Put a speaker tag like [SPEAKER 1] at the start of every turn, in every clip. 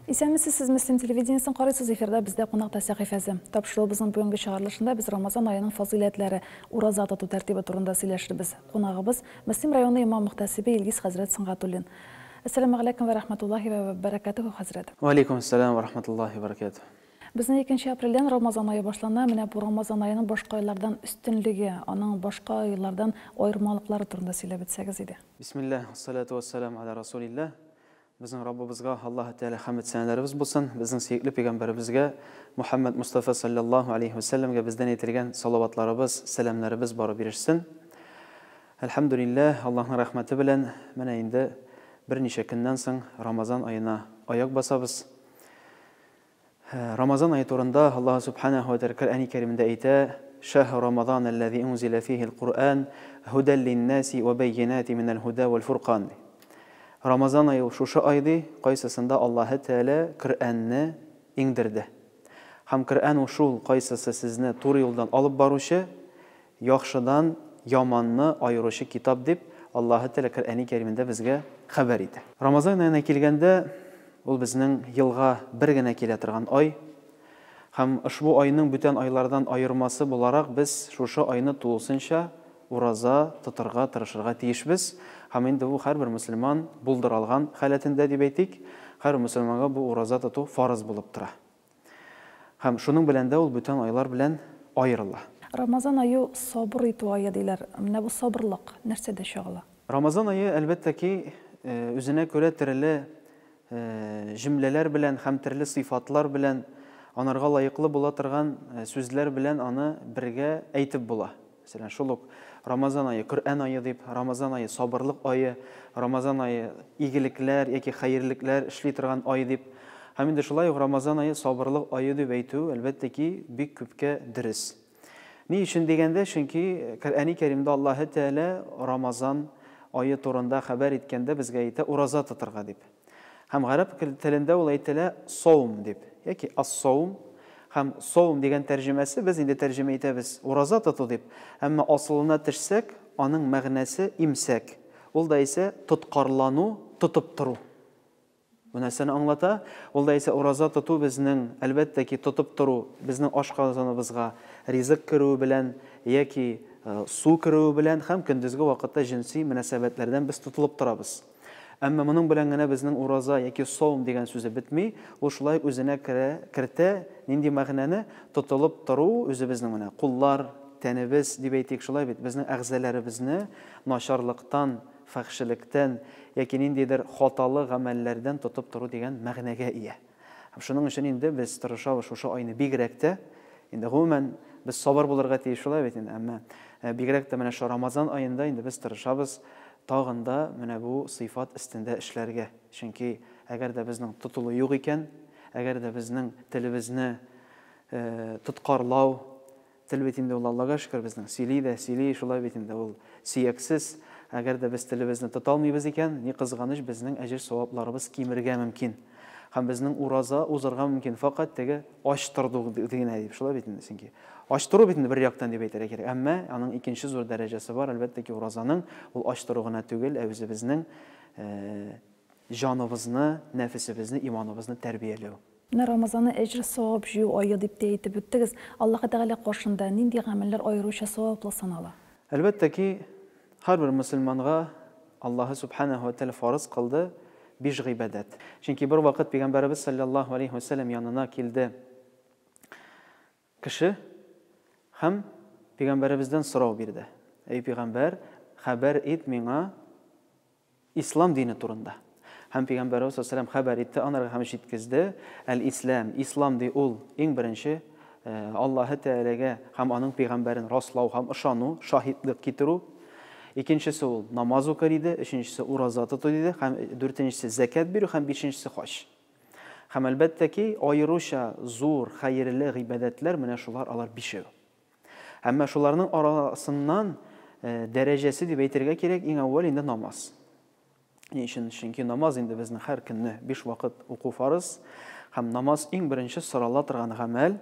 [SPEAKER 1] Исәнмесез, сез Мөслим телевидениесен карыйсыз, эфирда бездә кунакта сәхифәсе. Тапшырылыбызның бүгенге чыгарылышында без Рамазан аеның фазиләтләре, ураза тоту тәртибе турында сөйләшербез. Кунагыбыз Мөслим районы имам мөхтәсибе Илгиз хәзрәт Сыңгатуллин. Ассаламу алейкум ва рахматуллахи ва баракатуху хәзрәт.
[SPEAKER 2] Ва алейкум ассалам ва рахматуллахи ва баракатух.
[SPEAKER 1] Безнең 2 апрельдән Рамазан ае башлана. Менә бу Рамазан аеның башка айлардан өстенлеге, аның башка айлардан аермалыклары турында сөйләп үтсәгез иде.
[SPEAKER 2] Бисмиллах, ассалату вассалам аля расулиллах. Bizning Rabbimizga Alloh taolo hamd sanolarimiz bo'lsin. Bizning suyukli payg'ambarimizga Muhammad Mustafa sallallohu alayhi va sallamga bizdan aytilgan salovatlarimiz, salamlarimiz borib berishsin. Alhamdulillah, Allohning rahmati bilan mana endi bir necha kundan so'ng Ramazon oyina oyoq bosamiz. Ramazon oyi to'g'risida Alloh subhanahu va taolo Qur'oni Karimda ayta: "Shahr Ramazon allazi unzila fihi al-Qur'an hudan lin-nasi wa bayyinatin min al-huda wal-furqan." Ramazan ayı şuşu aydı, qaysasında Allah Teala Qur'anni indirdi. Ham Qur'an uşul qaysası sizni to'g'ri yo'ldan olib boruvchi, yaxshidan yomonini ayiruvchi kitob deb Alloh Teala Qur'oni Karimda bizga xabar edi. Ramazon oyina kelganda, ul bizning yilga birgina kela turgan oy. Ham ushbu oyning butun oylardan ayirmasi bo'laroq biz şuşu oyini to'lsincha uraza tuturga tirishirga tiyishmiz. Ham endi bu har bir musulmon buldiralgan holatida deb aytik, har musulmonga bu uraza tutu farz bo'lib tura. Ham shuning bilan da ul butun oylar bilan ayirila.
[SPEAKER 1] Ramazan ayı sabr itu ayı deylar. Менә bu sabırlıq нәрсәдә шагыла?
[SPEAKER 2] Ramazan ayı әлбәттә ки үзенә күрә төрле җөмләләр белән һәм төрле сыйфатлар белән анарга лаеклы була торган сүзләр белән аны бергә әйтеп була. Mesela şuluk Ramazan ayı, Kur'an ayı deyip, Ramazan ayı sabırlık ayı, Ramazan ayı iyilikler, yaki hayırlıklar işli turgan ayı deyip, hem de şulay Ramazan ayı sabırlık ayı deyip aytu, elbette ki bir küpke diriz. Ni için degende? Çünkü Kur'an-ı Kerim'de Allah Teala Ramazan ayı turunda haber etkende bizge ayta uraza tuturga deyip. Hem Arap tilinde ol aytala savm deyip, yaki as-savm. Hem savm degan tərcüməsi biz indi tərcümə etəbiz uraza tutu deyib. Amma aslına təşsək, onun məğnəsi imsak. Ol da isə tutqarlanu, tutup turu. Bu nəsəni anlata. Ol da isə uraza tutu bizning əlbəttə ki tutup turu, bizning aşqazanımızga rizq kiruvi bilan yoki su kiruvi bilan ham kunduzgi vaqtda jinsiy münasabətlərdən biz tutulub turabız. Amma bunun bilan gana bizning uraza yoki savm degan so'zi bitmay, u shulay o'zina kirta, nindi ma'noni tutulib turu, o'zi bizning mana qullar, tanimiz deb aytdik, shulay bit bizning a'zolarimizni nasharlikdan, fahshilikdan yoki nindidir xatolik amallardan tutib turu degan ma'noga ega. Shuning uchun endi biz tirishamiz o'sha oyni bigrakda, endi umuman biz sabr bo'larga tegish shulay bit, amma bigrakda mana shu Ramazon oyida endi biz tirishamiz tağında mənə bu sifat istində işlərə. Çünki əgər də bizning tutulu yox ikən, əgər də bizning tilimizni tutqarlaw, til bitində Allah'a şükür bizning sili şulay bitində ol siyaksiz. Əgər də biz tilimizni tutalmaybız ikən, ni qızğanış bizning əcr savablarımız kimirgə mümkün. Hem bizning uraza uzarga mümkün. Fakat tege açtırdık degan deyip şulay bitində. Çünki açtırу bitində bir yaktan deb aytara kerak. Amma aның ikinci zor dərəcəsi var. Əlbəttə ki, urazanın ul açtırığına tügül, özü bizning canımızı, nəfisimizni, imanımızı tərbiyələw.
[SPEAKER 1] Ramazanı ecr savab juu ayı deb deyib ötdüz. Alloh Teala qarşında nindi əməllər ayırışa savablı sanala.
[SPEAKER 2] Əlbəttə ki, hər bir müsəlmanğa Allah subhanahu wa taala farz qıldı bir ibadet. Çünki bir vaqt Peyğəmbərimiz sallallahu alayhi ve sellem yanına kildi. Kişi hem Peyğəmbərimizdən soraq birdi. Ey Peyğəmbər, xəbər et mənə İslam dini turunda. Hem Peyğəmbərimiz sallallahu alayhi ve sellem xəbər etdi, onlara hem yetkizdi. El-İslam, İslam de ol en birinci Allah Teala'ga hem onun Peyğəmbərin rastlaw, hem işanu, şahidlik ketiru. İkincisi ol namaz okar idi, üçüncüsü uraza tutu idi, hem dördüncüsü zekat veriyor, hem beşincisi hac. Hem elbette ki ayırışa zor, hayırlı ibadetler menə şular alar bir şey. Ama şularının arasından derecesi de beytirge gerek en evvel indi namaz. Niçin? Çünkü namaz indi bizning her günü 5 vakit oku farz. Hem namaz en birinci sırala turgan amel.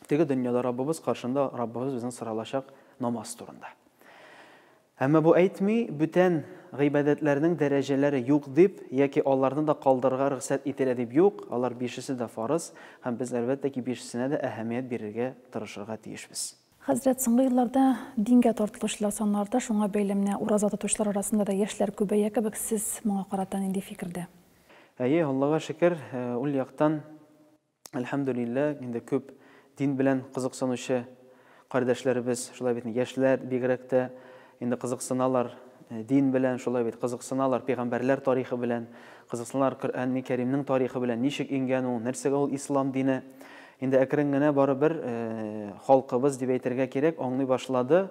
[SPEAKER 2] Tege dünyada Rabbimiz karşında Rabbimiz bizning sıralaşaq namaz turunda. Ama bu aytmay bütün гыйбадәтләрнең дәрәҗәләре юк дип, яки аларны да калдырырга рөхсәт ителә дип юк. Алар бишесе дә фарыз һәм без әлбәттә ки бишесенә дә әһәмият бирергә тырышырга тиешбез.
[SPEAKER 1] Хәзрәт, соңгы елларда дингә тартылучылар саны арта, шуңа бәйле менә ураза тотучылар арасында да яшьләр күбәя кебек, сез моңа карата нинди фикердә?
[SPEAKER 2] Әйе, Аллага шөкер, ул яктан әлхәмдүлилләh, инде күп дин белән кызыксынучы кардәшләребез, шулай бит яшьләр бигрәк тә инде кызыксыналар дин белән, шулай бит кызыксыналар пәйгамбәрләр тарихы белән, кызыксыналар Коръән Кәримнең тарихы белән, ничек ингән ул, нәрсәгә ул ислам дине. Инде әкрен генә барыбер халкыбыз дип әйтергә кирәк, аңлый башлады.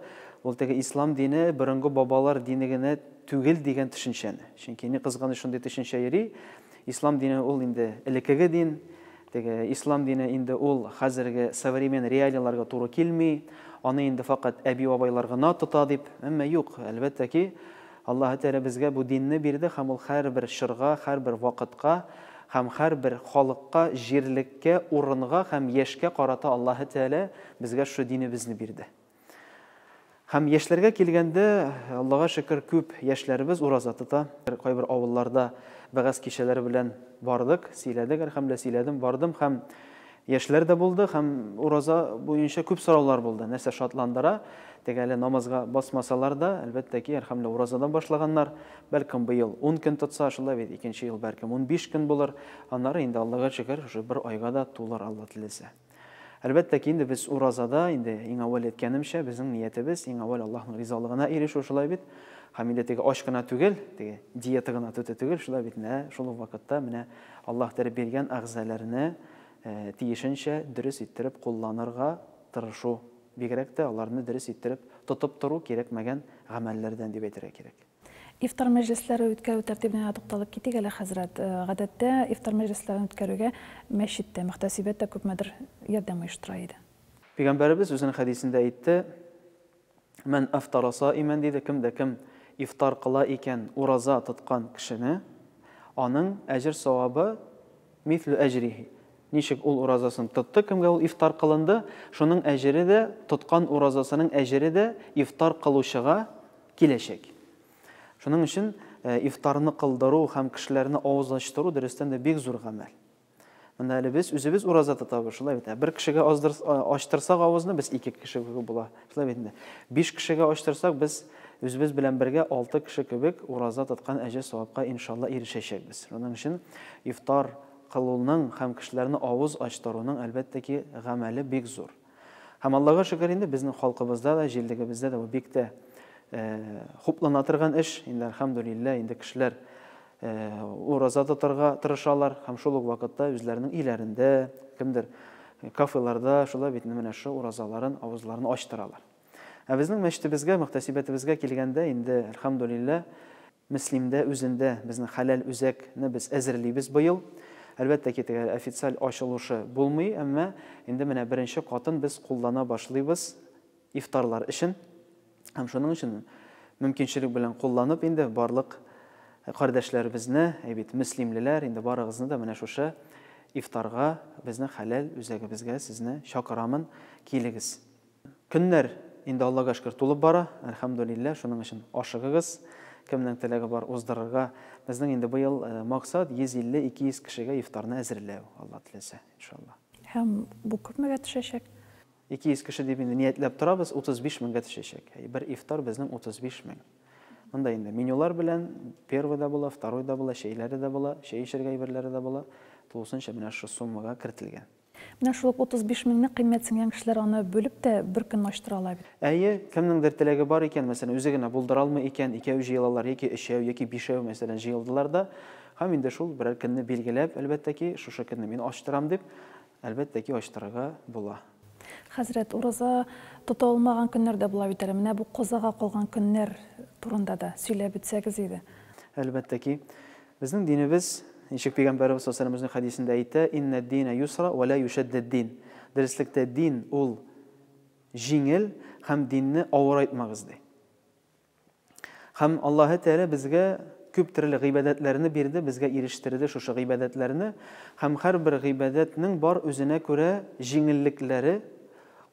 [SPEAKER 2] Ул теге ислам дине борынгы бабалар дине генә түгел дигән төшенчәне. Чөнки ни кызганыч шундый төшенчә йөри. Ислам дине ул инде элеккеге дин. Теге ислам дине инде ул хәзерге современ реалияларга туры килми. Аны инде фақат әби-бабайлар гына тота дип. Әмма юк, әлбәттә ки Аллаһ Тәгалә безгә бу динне бирде һәм ул һәрбер чорга, һәрбер вакытка һәм һәрбер халыкка, җирлеккә, урынга һәм яшькә карата Аллаһ Тәгалә безгә шу динебезне бирде. Һәм яшьләргә килгәндә, Аллага шөкер, күп яшьләребез ураза тота. Кайбер авылларда бәгазь кичәләре белән бардык, сөйләдек, әлхәмдүлилләh сөйләдем, бардым һәм яшьләр дә булды һәм ураза буенча күп сораулар булды. Нәрсә шатландыра? Теге әле намазга басмасалар да, әлбәттә ки, әлхәмдүлилләh уразадан башлаганнар. Бәлкем быел 10 көн тотса, шулай бит, икенче ел бәлкем 15 көн булыр. Аннары инде Аллага шөкер, шушы бер айга да тулыр Алла теләсә. Әлбәттә ки, инде без уразада, инде иң авыл әйткәнемчә, безнең ниятебез иң авыл Аллаһның ризалыгына ирешү, шулай бит. Һәм инде теге аш кына түгел, теге диета гына түгел, шулай бит, шул вакытта менә Аллаһ тәрбия биргән әгъзаларны тиешенчә дөрес иттереп кулланырга тырышу, бигрәк тә аларны дөрес иттереп тотып тору кирәкмәгән гамәлләрдән дип әйтергә кирәк.
[SPEAKER 1] Ифтар мәҗлесләре үткәрү тәртибенә тукталып китик әле, хәзрәт. Гадәттә ифтар мәҗлесләрен үткәрүгә мәчеттә, мөхтәсибәттә күпмедер ярдәм оештыра иде.
[SPEAKER 2] Пәйгамбәрбез үзенең хәдисендә әйтте: "Мен афтара саиман", диде, кемдә кем ифтар кыла икән, ураза тоткан кешене, аның әҗр-савабы мислу әҗрихи. Ничек ул уразасын тотты, кемгә ул ифтар кылынды, шуның әҗере дә, тоткан уразасының әҗере дә ифтар кылучыга киләчәк. Шуның өчен ифтарны кылдыру һәм кешеләрне авыз ачтыру дөрестән дә бик зур гамәл. Монда әле без үзебез ураза тотабыз, шулай бит. Бер кешегә ачтырсак авызны, без 2 кешегә була. Шулай бит. 5 кешегә ачтырсак, без үзебез белән бергә 6 кеше кебек ураза тоткан әҗр-савапка иншалла ирешәчәкбез. Шуның өчен ифтар кылуның һәм кешеләрне авыз ачтыруның әлбәттә ки гамәле бик зур. Һәм Аллага шөкер, инде безнең халкыбызда да, җилдегебездә дә бу бик тә хуплана торган эш. Инде әлхәмдүлилләh, инде кешеләр ураза тотарга тырышалар һәм шул ук вакытта үзләренең иләрендә, кемдер кафеларда, шулай бит, менә шу уразаларын, авызларын ачтыралар. Ә безнең мәчетебезгә, мөхтәсибәтебезгә килгәндә, инде әлхәмдүлилләh, мөслимдә үзендә безнең хәләл үзәкне без әзерлибез быел. Әлбәттә ки, официаль ачылышы булмый, әмма инде менә беренче катын без куллана башлыйбыз ифтарлар өчен. Һәм шуның өчен мөмкинчелек белән кулланып, инде барлык кардәшләребезне, әйбит мөслимлеләр, инде барыгызны да менә шушы ифтарга, безнең хәләл үзәгебезгә сезне чакырамын, килегез. Көннәр инде Аллага шөкер тулып бара, әлхәмдүлилләh, шуның өчен ашыгыгыз. Кемнең теләге бар уздырырга. Безнең инде быел максат 150-200 кешегә ифтарны әзерләү, Алла теләсә, иншалла.
[SPEAKER 1] Һәм бу күпмегә төшәчәк?
[SPEAKER 2] 200 кеше дип инде ниятләп торабыз, 35 меңгә төшәчәк. Бер ифтар безнең 35 мең. Монда инде менюлар белән первый да була, второй да була, чәйләре дә була, чәй эчәргә әйберләре дә була. Тулысынча менә шу суммага кертелгән.
[SPEAKER 1] Менә шул 35 меңне кыйммәтсенгән кешеләр аны бөлеп тә бер көн ачтыралар бит.
[SPEAKER 2] Әйе, кемнеңдер теләге бар икән, мәсәлән, үзе генә булдыра алмый икән, 2 җыелалар, яки 3, яки 5 мәсәлән җыелдылар да, һәм инде шул берәр көнне билгеләп, әлбәттә ки, шушы көнне мин ачтырам дип, әлбәттә ки, ачтырырга була.
[SPEAKER 1] Хәзрәт, ураза тота алмаган көннәр дә була бит әле. Менә бу кызага калган көннәр турында да сөйләп бетсәгез иде.
[SPEAKER 2] Әлбәттә ки, безнең динебез, ничек Пәйгамбәрбез саллаллаһу алейһи хәдисендә әйтә: "Инна ад-дина юсра ва ла юшаддад-дин." Дәреслектә дин ул җиңел һәм динне авыр айтмагыз ди. Һәм Аллаһ Тәгалә безгә күп төрле гыйбадәтләрне бирде, безгә ирештерде шушы гыйбадәтләрне, һәм һәрбер гыйбадәтнең бар үзенә күрә җиңеллекләре,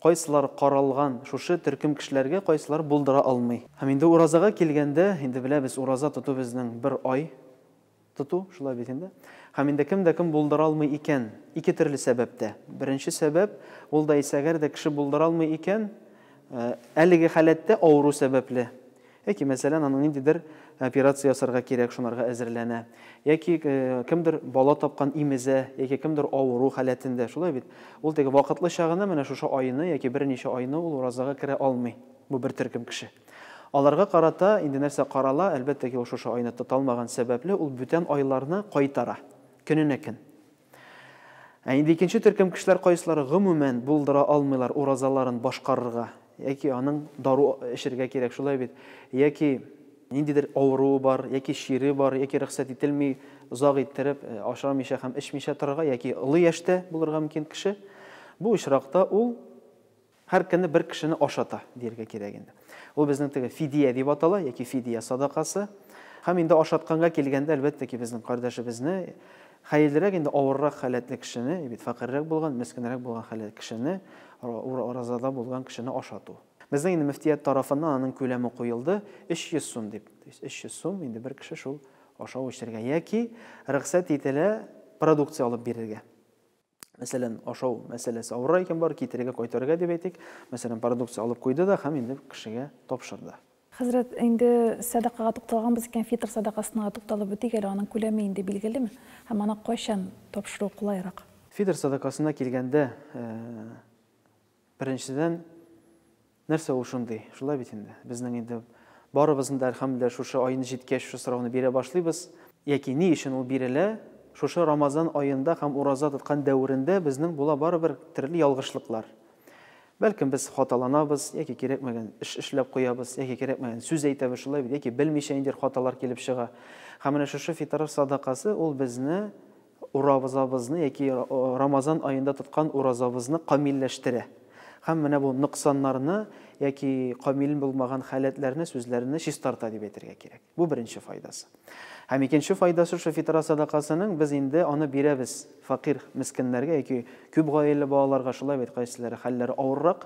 [SPEAKER 2] кайсылар каралган шушы төркем кешеләргә, кайсылар булдыра алмый. Һәм инде уразага килгәндә, инде беләбез, ураза тоту безнең бер ай тоту, шулай бит инде. Һәм инде кем булдыра алмый икән? Ике төрле сәбәптә. Беренче сәбәп, ул да әгәр дә кеше булдыра алмый икән, әлеге халәттә авыру сәбәпле. Яки мәсәлән, аның ниндидер операция ясарга кирәк, шунарга әзерләнә. Яки кемдер бала тапкан имезә, яки кемдер авыру халәтендә, шулай бит. Ул теге вакытлы чагына менә шушы айны яки берничә айны ул уразага керә алмый. Бу бер төркем кеше. Аларга карата инде нәрсә карала, әлбәттә ки, ул шушы айны тота алмаган сәбәпле ул бүтән айларны кайтара. Көненә көн. Инде икенче төркем кешеләр кайсылары гомумән булдыра алмыйлар уразаларын башкарырга. Яки аның дару эшергә кирәк, шулай бит. Яки ниндидер авыруы бар, яки шире бар, яки рөхсәт ителми озак иттереп ашамыйча һәм эчмичә торырга, яки олы яшьтә булырга мөмкин кеше. Бу очракта ул һәр көнне бер кешене ашата, дияргә кирәк инде. Ул безнең теге фидия дип атала, яки фидия садакасы. Һәм инде ашатканга килгәндә, әлбәттә ки, безнең кардәшебезне хәерлерәк, инде авыррак хәләтле кешене, бит фәкыйрьрәк булган, мескенрәк булган хәләтле кешене, уразада булган кешене ашату. Безнең инде мөфтият тарафыннан аның күләме куелды 300 сум дип. 300 сум инде бер кеше шул ашау эчәргә, яки рөхсәт ителә продукция алып бирергә. Мәсәлән, ашау мәсьәләсе авыр икән, бар китерергә, кайтарырга дип әйтик. Мәсәлән, продукция алып куйды да һәм инде кешегә тапшырды.
[SPEAKER 1] Хәзрәт, инде садакага тукталганбыз икән, фитр садакасына тукталып үтик әле, аның күләме инде билгелеме? Һәм аны кайчан тапшыру кулайрак?
[SPEAKER 2] Фитр садакасына килгәндә, беренчедән нәрсә ул шундый? Шулай бит инде. Безнең инде барыбызның да әлхәмдүлилләһ шушы айны җиткәч шушы сорауны бирә башлыйбыз. Яки ни өчен ул бирелә? Шушы Рамазан айында һәм ураза тоткан дәврендә безнең була барыбер төрле ялгышлыклар. Бәлкем без хаталанабыз, яки кирәкмәгән эш эшләп куябыз, яки кирәкмәгән сүз әйтәбез, шулай бит, яки белмичә инде хаталар килеп чыга. Һәм менә шушы фитр садакасы ул безне уразабызны яки Рамазан айында тоткан уразабызны камилләштерә. Һәм менә бу нуксаннарны яки камил булмаган халәтләрне, сүзләрне чистарта дип әйтергә кирәк. Бу беренче файдасы. Һәм икенче файдасы шушы фитр садакасының без инде аны бирәбез факир мискеннәргә яки күп гаиләле балаларга, шулай бит, кайсылары хәлләре авыррак.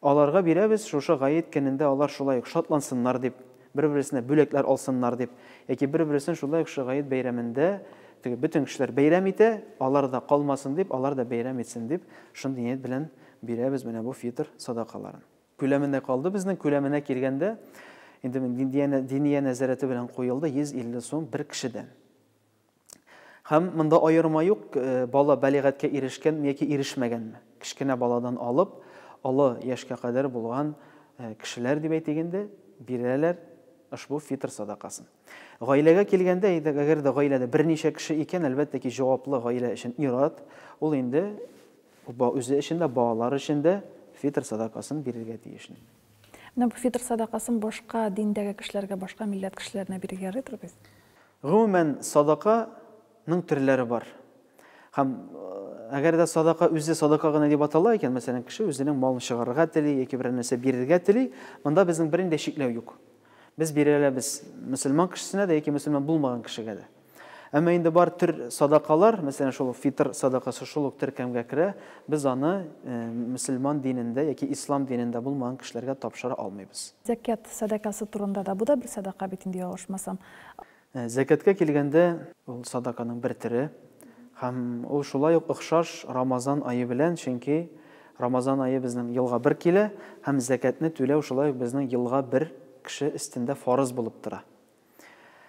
[SPEAKER 2] Аларга бирәбез шушы гаит көнендә алар шулай шатлансыннар дип, бер-берсенә бүләкләр алсыннар дип, яки бер-берсен шулай шушы гаит бәйрәмендә теге бүтән кешеләр бәйрәм итә, алар да калмасын дип, алар да бәйрәм итсен дип, шундый ният белән бирәбез менә бу фитр садакаларын. Күләмендә калды, безнең күләменә килгәндә инде диния нәзарәте белән куелды 150 сум бер кешедән. Һәм монда аерма юк, бала бәлигатькә ирешкән яки ирешмәгәнме. Кичкенә баладан алып, олы яшькә кадәр булган кешеләр дип әйтгәндә бирәләр ошбу фитр садакасын. Гаиләгә килгәндә, әгәр дә гаиләдә берничә кеше икән, әлбәттә ки, җаваплы гаилә өчен ират, ул инде үзе өчен дә, балалар өчен дә фитр садакасын бирергә тиеш.
[SPEAKER 1] Менә бу фитр садакасын башка диндәге кешеләргә, башка милләт кешеләренә бирергә ярыйдыр бит?
[SPEAKER 2] Гомумән садаканың төрләре бар. Һәм әгәр дә садака үзе садака гына дип атала икән, мәсәлән, кеше үзенең малын чыгарырга тели яки бер нәрсә бирергә тели, монда безнең бернинди шикләү юк. Без бирәләбез мөселман кешесенә дә яки мөселман булмаган кешегә дә. Әмма инде бар төр садакалар, мәсәлән, шул фитр садакасы шул ук төркемгә керә, без аны мөселман динендә яки ислам динендә булмаган кешеләргә тапшыра алмыйбыз.
[SPEAKER 1] Закят садакасы турында да, бу да бер садака бит инде, ялгышмасам.
[SPEAKER 2] Закатка килгәндә, ул садаканың бер төре, һәм ул шулай ук охшаш Рамазан айы белән, чөнки Рамазан айы безнең елга бер килә, һәм закатны түләү шулай ук безнең елга бер кеше өстендә фарыз булып тора.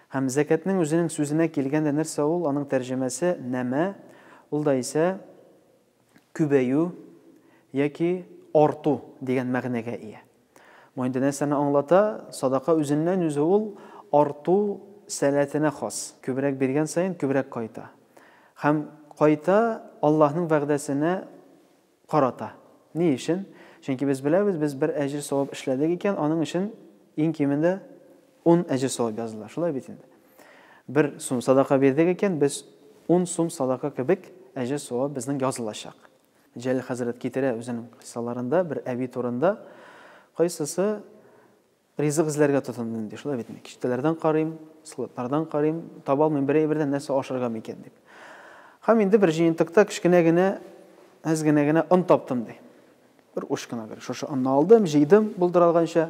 [SPEAKER 2] Һәм закатның үзенең сүзенә килгәндә нәрсә ул, аның тәрҗемәсе нәмә, ул да исә күбәю яки арту дигән мәгънәгә ия. Бу инде нәрсәне аңлата, садака үзеннән үзе ул арту сәләтенә хас. Күбрәк биргән саен күбрәк кайта. Һәм кайта Аллаһның вәгъдәсенә карата. Ни өчен? Чөнки без беләбез, без бер әҗр савап эшләдек икән, аның өчен иң кимендә 10 әҗр савап языла. Шулай бит инде. 1 сум садака бирдек икән, без 10 сум садака кебек әҗр савап безнең язылачак. Җәлил хәзрәт китерә үзенең кыссаларында бер әби турында, кайсысы ризык эзләргә тотынды ди. Шулай бит инде. Киштәләрдән карыйм, сылыклардан карыйм, таба алмыйм, берәй-бердән нәрсә ашырга микән дип. Һәм инде бер җыентыкта кичкенә генә, аз генә он таптым ди. Bir уч кына керек. Шушы анны алдым, җыйдым булдыралганча.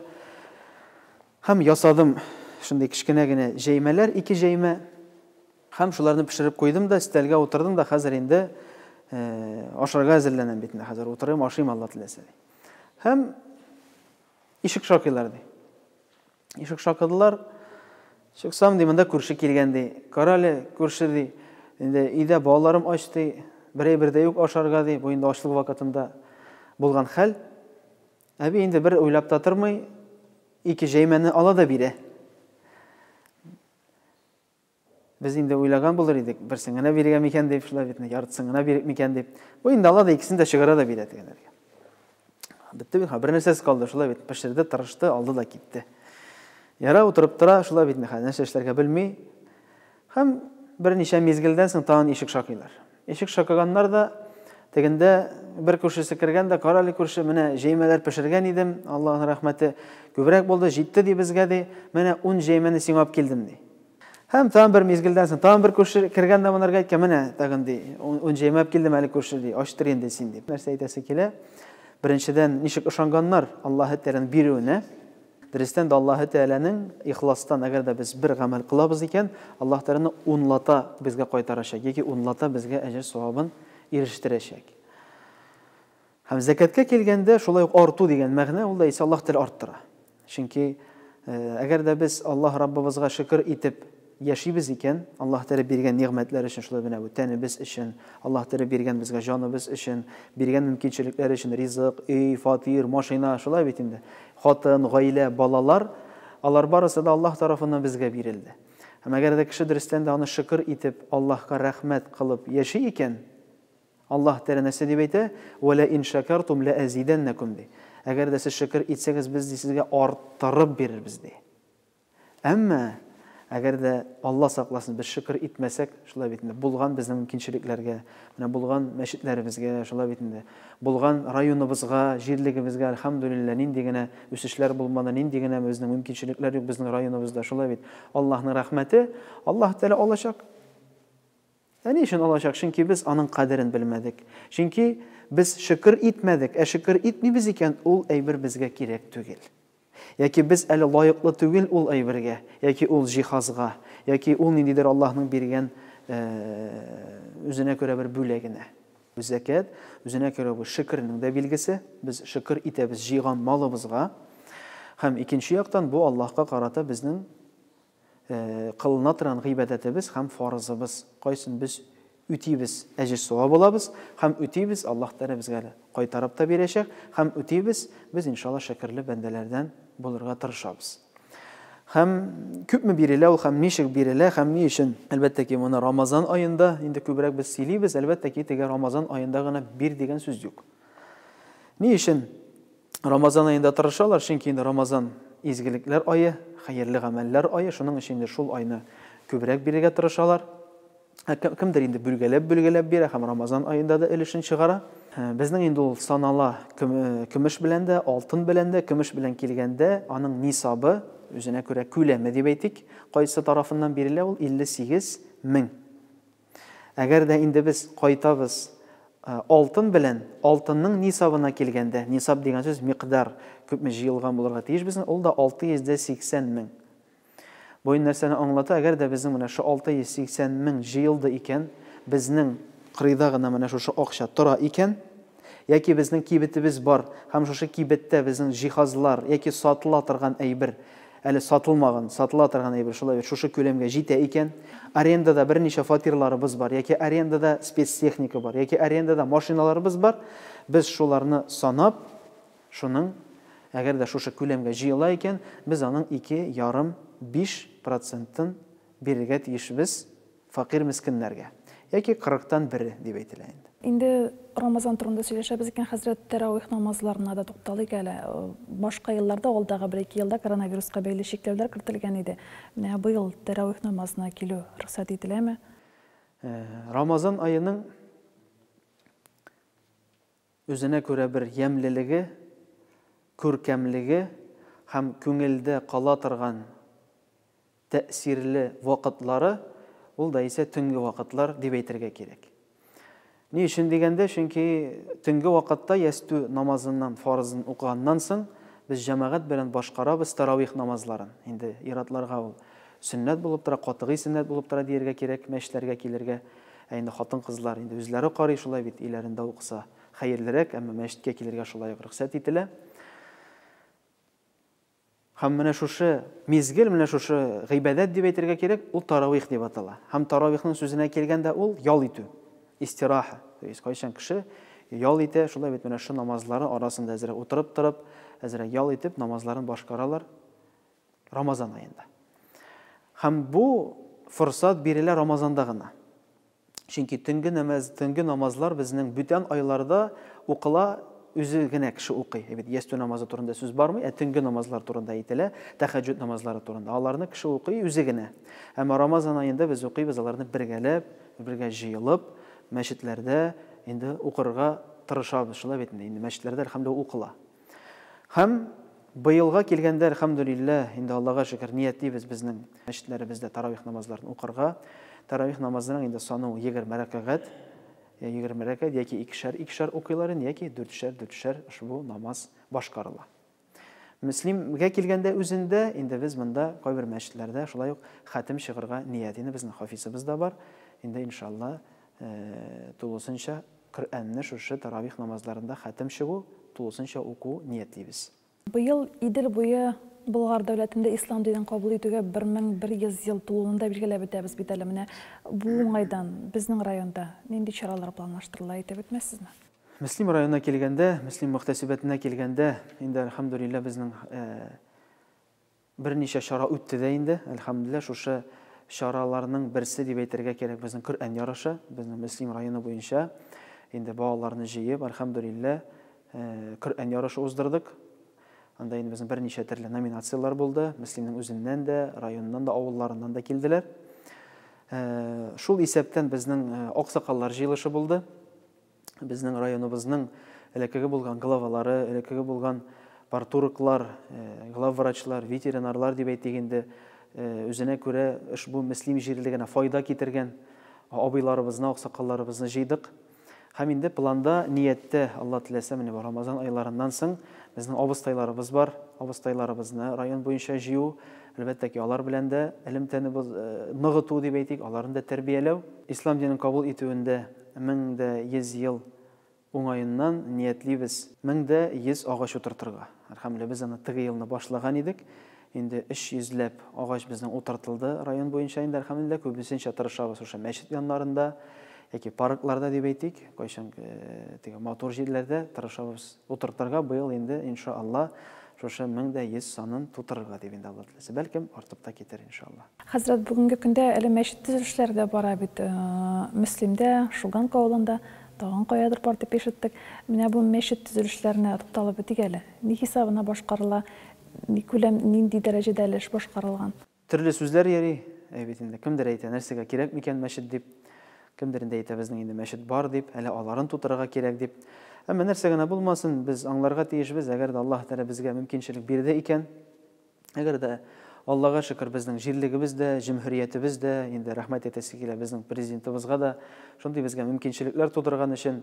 [SPEAKER 2] Һәм ясадым шундый кичкенә генә җәймәләр, 2 җәймә. Һәм шуларны пешереп куйдым да, стәлгә утырдым да, хәзер инде ашарга әзерләнәм бит инде. Хәзер утырыйм, ашыйм Алла теләсә. Һәм ишек шакыйлар ди. Ишек шакыдылар. Чыксам ди, монда күрше килгән ди. Карале күрше ди. Инде өйдә балаларым ач ди. Берәй-бердә юк ашарга ди. Бу инде ачлык вакытында булган хәл. Әби инде бер уйлап та тормый, 2 җәймәне ала да бирә. Без инде уйлаган булыр идек, берсен генә биргән микән дип, шулай бит, яртысын гына бирек микән дип. Бу инде ала да икесен дә чыгара да бирә дигәннәргә. Битте бит, бер нәрсәс калды, шулай бит, пешерде, тырышты, алды да китте. Яра утырып тора, шулай бит, нәрсә эшләргә белми. Һәм берничә мизгелдән соң тагын ишек шакыйлар. Ишек шакыганнар да тегендә бер күршесе кергән дә, каралы күрше, менә җәймәләр пешергән идем, Аллаһның рәхмәте күбрәк булды, җитте ди безгә ди, менә 10 җәймәне сиңа алып килдем ди. Һәм тагын бер мизгелдән соң тагын бер күрше кергән дә монарга әйткән, менә тагын ди, 10 җәймә алып килдем әле күрше ди, ачтыр инде син дип. Нәрсә әйтәсе килә? Беренчедән ничек ышанганнар Аллаһ Тәгаләнең бирүенә. Дөрестән дә Аллаһ Тәгаләнең ихластан, әгәр дә без бер гамәл кылабыз икән, Аллаһ Тәгалә унлата безгә кайтарачак, яки унлата безгә әҗр савабын ирештерәчәк. Һәм закатка килгәндә шулай ук арту дигән мәгънә, ул да исә Аллаһ Тәгалә арттыра. Чөнки әгәр дә без Аллаһ Раббыбызга шөкр итеп яшибез икән, Аллаһ Тәгалә биргән нигъмәтләр өчен, шулай менә бу тәнебез өчен, Аллаһ Тәгалә биргән безгә җаныбыз өчен, биргән мөмкинчелекләр өчен, ризык, өй, фатир, машина, шулай бит инде. Хатын, гаилә, балалар, алар барысы да Аллаһ тарафыннан безгә бирелде. Һәм әгәр дә кеше дөрестән дә аны шөкр итеп, Аллаһка рәхмәт кылып яши икән, Аллаһ Тәгалә нәрсә дип әйтә? "Ва ла ин шакартум ла азиданнакум" ди. Әгәр дә сез шөкр итсәгез, без сезгә арттырып бирербез ди. Әмма әгәр дә Алла сакласын, без шөкр итмәсәк, шулай бит инде, булган безнең мөмкинчелекләргә, менә булган мәчетләребезгә, шулай бит инде, булган районыбызга, җирлегебезгә, альхамдулилла, нинди генә үсешләр булмады, нинди генә безнең мөмкинчелекләр юк безнең районыбызда, шулай бит. Аллаһның рәхмәте Аллаһ Тәгалә алачак. Ни өчен алачак? Чөнки без аның кадерен белмәдек. Чөнки без шөкр итмәдек. Шөкр итмибез икән, ул әйбер безгә кирәк түгел. Яки без әле лаеклы түгел ул әйбергә, яки ул җиһазга, яки ул ниндидер Аллаһның биргән үзенә күрә бер бүләгенә. Закат үзенә күрә бу шөкрнең дә билгесе. Без шөкр итәбез җыйган малыбызга. Һәм икенче яктан бу Аллаһка карата безнең кылына торган гыйбадәтебез һәм фарызыбыз. Кайсын без үтибез, әҗр савап алабыз, һәм үтибез, Аллаһ Тәгалә безгә кайтарып та бирәчәк, һәм үтибез, без иншалла шөкрле бәндәләрдән булырга тырышабыз. Һәм күпме бирелә ул, һәм ничек бирелә, һәм ни өчен? Әлбәттә ки, моны Рамазан аенда инде күбрәк без сөйлибез, әлбәттә ки, теге Рамазан аенда гына бир дигән сүз юк. Ни өчен Рамазан аенда тырышалар? Чөнки инде Рамазан изгелекләр ае, хәерле гамәлләр ае, шуның өчен инде шул айны күбрәк бирергә тырышалар. Кемдер инде бүлгәләп бирә, һәм Рамазан аенда да өлешен чыгара. Безнең инде ул санала көмеш белән дә, алтын белән дә, көмеш белән килгәндә, аның нисабы, үзенә күрә күләме дип әйтик, кайсы тарафыннан бирелә, ул 58 мең. Әгәр дә инде без кайтабыз алтын белән, алтынның нисабына килгәндә, нисаб дигән сүз миқдар, күпме җыелган булырга тиеш безнең, ул да 680 мең. Бу нәрсәне аңлата, әгәр дә безнең менә шу 680 мең җыелды икән, безнең кырыйда гына менә шушы акча тора икән, яки безнең кибетебез бар, һәм шушы кибеттә безнең җиһазлар, яки сатыла торган әйбер, әле сатылмаган, сатыла торган әйбер, шулай шушы күләмгә җитә икән, арендада берничә фатирларыбыз бар, яки арендада спецтехника бар, яки арендада машиналарыбыз бар, без шуларны санап, шуның, әгәр дә шушы күләмгә җыела икән, без аның 2,5% бирергә тиешбез факир мискиннәргә. Яки 40-тан 1 дип әйтелә инде.
[SPEAKER 1] Инде Рамазан турында сөйләшәбез икән, хәзрәт тәравих намазларына да тукталыйк әле. Башка елларда, алдагы 1-2 елда коронавируска бәйле шикләүләр кертелгән иде. Менә быел тәравих намазына килү рөхсәт ителәме?
[SPEAKER 2] Рамазан айының үзенә күрә бер ямьлелеге, күркәмлеге һәм күңелдә кала торган тәэсирле вакытлары, ул да исә төнге вакытлар дип әйтергә кирәк. Ни өчен дигәндә, чөнки төнге вакытта ястү намазыннан, фарызын укыганнан соң без җәмәгать белән башкарабыз таравих намазларын. Инде иратларга ул сөннәт булып тора, катгый сөннәт булып тора дияргә кирәк, мәчетләргә килергә. Инде хатын-кызлар инде үзләре карый шулай бит, иләрендә укыса хәерлерәк, әмма мәчеткә килергә шулай рөхсәт ителә. Һәм менә шушы мизгел, менә шушы гыйбадәт дип әйтергә кирәк, ул таравих дип атала. Һәм таравихның сүзенә килгәндә ул ял итү, истираха. То есть кайчан кеше ял итә, шулай бит менә шу намазлары арасында әзрәк утырып торып, әзрәк ял итеп намазларын башкаралар Рамазан аенда. Һәм бу форсат бирелә Рамазанда гына. Чөнки төнге намазлар безнең бүтән айларда укыла, үзе генә кеше укый. Ястү намазы турында сүз бармый, төнге намазлар турында әйтелә, тәһәҗҗүд намазлары турында. Аларны кеше укый үзе генә. Әмма Рамазан аенда без укыйбыз, аларны бергәләп, бергә җыелып, мәчетләрдә инде укырга тырышабыз. Шулай бит инде мәчетләрдә әлхәмдүлилlah укыла. Һәм быелга килгәндә әлхәмдүлилlah инде Аллаһка шөкер ниятлибез безнең мәчетләребездә таравих намазларын укырга. Таравих намазының инде саны 20 рәкъгат, 20 рәкъгат яки икешәр укыйлар, яки 4-4 ушбу намаз башкарыла. Мөслимгә килгәндә үзендә инде без монда кайбер мәчетләрдә шулай ук хатим чыгарга ниятины безнең хафизыбыз да бар. Инде иншалла тулысынча Коръәнне шушы таравих намазларында хатим чыгу, тулысынча уку ниятлибез.
[SPEAKER 1] Быел Идел буе Болгар дәүләтендә ислам динен кабул итүгә 1100 ел тулуында билгеләп үтәбез бит әле менә. Бу уңайдан безнең районда нинди чаралар планлаштырыла әйтеп үтмәссезме?
[SPEAKER 2] Мөслим районына килгәндә, Мөслим мөхтәсибәтенә килгәндә, инде әлхәмдүлилlah безнең берничә чара үтте дә инде. Әлхәмдүлилlah шушы чараларның берсе дип әйтергә кирәк безнең Коръән ярышы, безнең Мөслим районы буенча инде балаларны җыеп, әлхәмдүлилlah Коръән ярышы уздырдык. Анда инде безнең берничә төрле номинациялар булды. Мөслимнең үзеннән дә, районнан да, авылларыннан да килделәр. Шул исәптән безнең аксакаллар җыелышы булды. Безнең районыбызның элеккеге булган главалары, элеккеге булган партурыклар, главврачлар, ветеринарлар дип әйтик инде, үзенә күрә ушбу Мөслим җирлегенә файда китергән абыйларыбызны, аксакалларыбызны җыйдык. Һәм инде планда, нияттә, Алла теләсә, менә Рамазан айларыннан соң безнең абыстайларыбыз бар. Абыстайларыбызны район буенча җыю, әлбәттә ки, алар белән дә элемтәне ныгыту дип әйтик, аларны да тәрбияләү. Ислам динен кабул итүендә 1100 ел уңаеннан ниятлибез 1100 агач утыртырга. Әлхәмдүлилlah без аны теге елны башлаган идек. Инде 300 агач безнең утыртылды район буенча. Инде әлхәмдүлилlah күбесенчә тырышабыз шушы мәчет яннарында, яки паркларда дип әйтик, кайчан теге мотор җирләрдә тырышабыз утыртырга. Быел инде иншалла шушы 1100 санын тутырырга дип инде Алла теләсә, бәлкем артып та китер иншалла.
[SPEAKER 1] Хәзрәт, бүгенге көндә әле мәчет төзелешләре дә бара бит. Мөслимдә, Шуган авылында, тагын каядыр бар дип ишеттек. Менә бу мәчет төзелешләренә тукталып үтик әле. Ни хисабына башкарыла, ни күләм, нинди дәрәҗәдә эш башкарылган?
[SPEAKER 2] Төрле сүзләр йөри, бит инде кемдер әйтә, нәрсәгә кирәк микән мәчет дип. Кемдер инде әйтә, безнең инде мәчет бар дип, әле аларын тутырырга кирәк дип. Әмма нәрсә генә булмасын, без аңларга тиешбез, әгәр дә Аллаһ Тәгалә безгә мөмкинчелек бирде икән, әгәр дә Аллаһка шөкер безнең җирлегебез дә, җөмһүриятебез дә, инде рәхмәт әйтәсе килә безнең президентыбызга да, шундый безгә мөмкинчелекләр тудырган өчен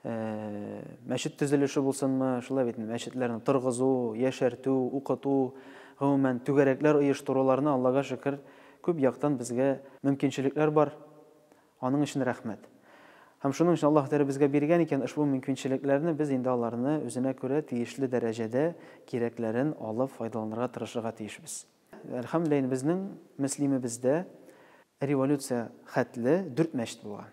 [SPEAKER 2] мәчет төзелеше булсынмы, шулай бит мәчетләрне торгызу, яшәртү, укыту, гомумән түгәрәкләр оештыруларны Аллаһка шөкер күп яктан безгә мөмкинчелекләр бар. Аның өчен рәхмәт. Һәм шуның өчен Аллаһ Тәгалә безгә биргән икән ушбу мөмкинчелекләрне, без инде аларны үзенә күрә тиешле дәрәҗәдә кирәкләрен алып файдаланырга тырышырга тиешбез. Әлхәмдүлилlah, безнең мөслимебездә революция хәтле 4 мәчет булган.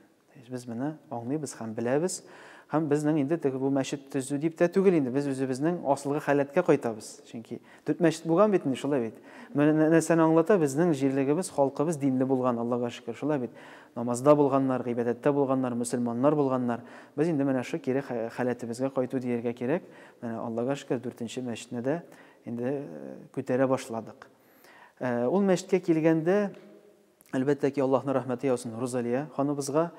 [SPEAKER 2] Без моны аңлыйбыз һәм беләбез. Һәм безнең инде теге бу мәчет төзү дип тә түгел инде, без үзебезнең асылгы халәткә кайтабыз. Чөнки 4 мәчет булган бит инде, шулай бит. Менә нәрсәне аңлата, безнең җирлегебез, халкыбыз динле булган, Аллаһка шөкер, шулай бит. Намазда булганнар, гыйбадәттә булганнар, мөселманнар булганнар. Без инде менә шу кире халәтебезгә кайту дияргә кирәк. Менә Аллаһка шөкер 4нче мәчетне дә инде күтәрә башладык. Ул мәчеткә килгәндә, әлбәттә ки, Аллаһның рәхмәте яусын Розалия ханыбызга.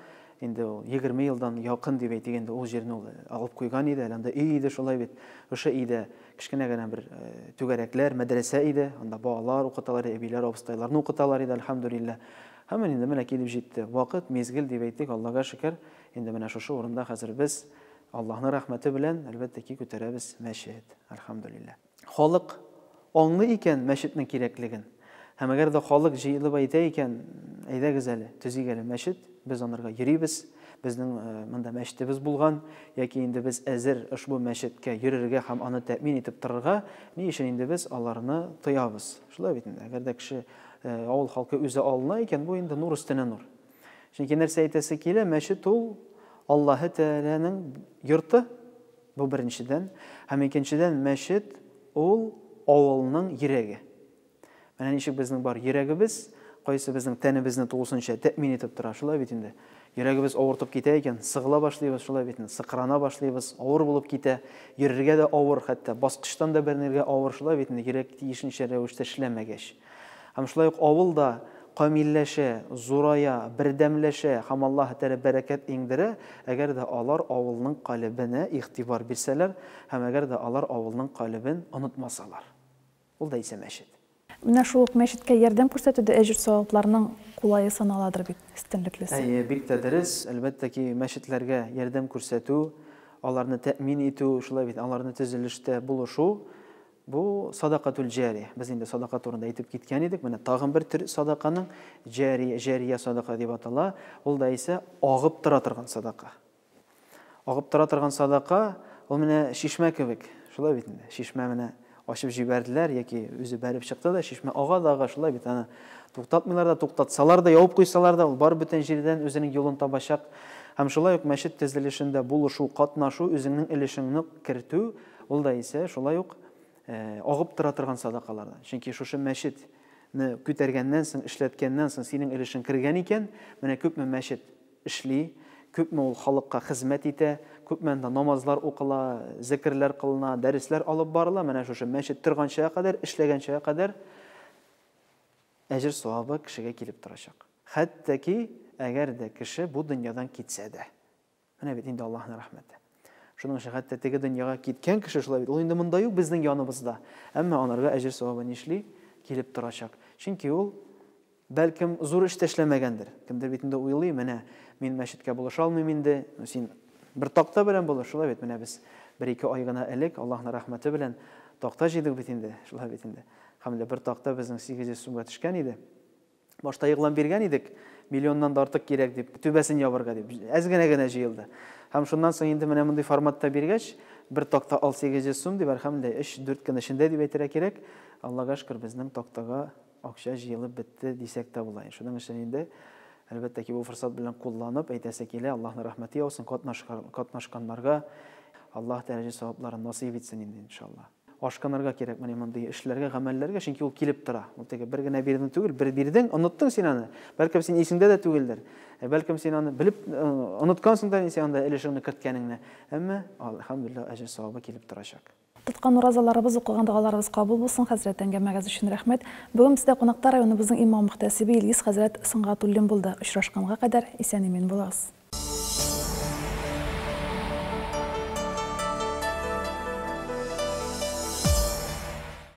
[SPEAKER 2] Инде 20 елдан якын дип әйтик, инде ул җирне алып куйган иде, анда өй иде, шулай бит. Ошо өйдә кичкенә генә бер түгәрәкләр, мәдрәсә иде, анда балалар укыталар, әбиләр, абыстайларны укыталар иде, әлхәмдүлилlah. Hemen инде менә килеп җитте. Вакыт, мезгил дип әйтик, Аллага шөкер. Инде менә шушы урында хәзер без Аллаһның рәхмәте белән әлбәттә ки күтәрәбез мәчет. Әлхәмдүлиллаһ. Халык аңлый икән мәчетнең кирәклеген. Һәм әгәр дә халык җыелып әйтә икән, әйдәгез әле, төзик әле мәчет, без анарга йөрибез. Безнең монда мәчетебез булган, яки инде без әзер ошбу мәчеткә йөрергә һәм аны тәэмин итеп торырга, ни өчен инде без аларны тоябыз. Шулай бит инде. Әгәр дә кеше авыл халкы үзе алына икән, бу инде нур өстенә нур. Чөнки нәрсә әйтәсе килә, мәчет ул Аллаһы Тәгаләнең йорты, бу беренчедән, һәм икенчедән мәчет ул авылның йөрәге. Менә ничек безнең бар йөрәгебез, кайсы безнең тәнебезне тулысынча тәэмин итеп тора, шулай бит инде. Йөрәгебез авыртып китә икән, сыгыла башлыйбыз, шулай бит инде, сыкрана башлыйбыз, авыр булып китә, йөрергә дә авыр, хәтта баскычтан да бернергә авыр, шулай бит инде, йөрәк тиешенчә рәвештә эшләмәгәч. Һәм шулай ук авылда камилләшә, зурая, бердәмләшә, һәм Аллаһ Тәгалә бәрәкәт иңдерә, әгәр дә алар авылның калыбына игътибар бирсәләр, һәм әгәр дә алар авылның калыбын онытмасалар. Ул да исә мәчет.
[SPEAKER 1] Менә шул ук мәчеткә ярдәм күрсәтүдә әҗр савапларның кулайы саналадыр бит, өстенлеклесе.
[SPEAKER 2] Бик тә дөрес, әлбәттә ки, мәчетләргә ярдәм күрсәтү, аларны тәэмин итү, шулай бит, аларны төзелештә булышу, бу садакатул җария. Без инде садака турында әйтеп киткән идек. Менә тагын бер төр садаканың җария садака дип атала. Ул да исә агып тора торган садака. Агып тора торган садака, ул менә шишмә кебек. Шулай бит инде. Шишмә менә ачып җибәрделәр, яки үзе бәреп чыкты да, шишмә ага, шулай бит, аны туктатмыйлар да, туктатсалар да, ябып куйсалар да, ул бар бөтен җирдән үзенең юлын табачак. Һәм шулай ук мәчет төзелешендә булышу, катнашу, үзеңнең өлешеңне кертү, ул да исә шулай ук агып тора торган садакалардан. Чөнки шушы мәчетне күтәргәннән соң, эшләткәннән соң синең өлешең кергән икән, менә күпме мәчет эшли, күпме ул халыкка хезмәт итә, күпме намазлар укыла, зикрләр кылына, дәресләр алып барыла, менә шушы мәчет торганчага кадәр, эшләгәнчәгә кадәр әҗр савабы кешегә килеп торачак. Хәтта ки, әгәр дә кеше бу дөньядан китсә дә. Менә бит инде Аллаһның рәхмәте. Шуның өчен хәтта теге дөньяга киткән кеше шулай бит, ул инде монда юк безнең яныбызда. Әмма анарга әҗр савабы нишли килеп торачак. Чөнки ул бәлкем зур эш эшләмәгәндер. Кемдер бит инде уйлый, менә мин мәчеткә булыша алмыйм инде, син бер такта белән булыш, шулай бит, менә без 1-2 ай гына элек Аллаһның рәхмәте белән такта җыйдык бит инде, шулай бит инде. Һәм бер такта безнең 800 сумга төшкән иде. Башта йыгылан биргән идек, миллионнан да артык кирәк дип, түбәсен ябарга дип, әз генә җыелды. Һәм шуннан соң инде менә мондый форматта биргәч, бер такта ал 800 сум дип, һәмдә 3-4 көн эчендә дип әйтергә кирәк. Аллага шөкер, безнең тактага акча җыелып бетте дисәк тә була. Шуның өчен инде әлбәттә ки, бу форсат белән кулланып әйтәсе килә, Аллаһның рәхмәте яусын катнашканнарга, Аллаһ Тәгалә савапларын насыйп итсен инде иншалла. Ашканырга кирәк менә мондый эшләргә, гамәлләргә, чөнки ул килеп тора. Ул теге бер генә бирдең түгел, бер бирдең, оныттың син аны. Бәлкем син исеңдә дә түгелдер. Бәлкем син аны белеп оныткансың да, син анда өлешеңне керткәнеңне. Әмма алхамдулилlah әҗр савабы килеп торачак.
[SPEAKER 1] Тоткан уразаларыбыз, укыган дугаларыбыз кабул булсын. Хәзрәт әңгәмәгез өчен рәхмәт. Бүген бездә кунакта районыбызның имам мөхтәсибе Илгиз хәзрәт Сыңгатуллин булды. Очрашканга кадәр исән-имин булыгыз.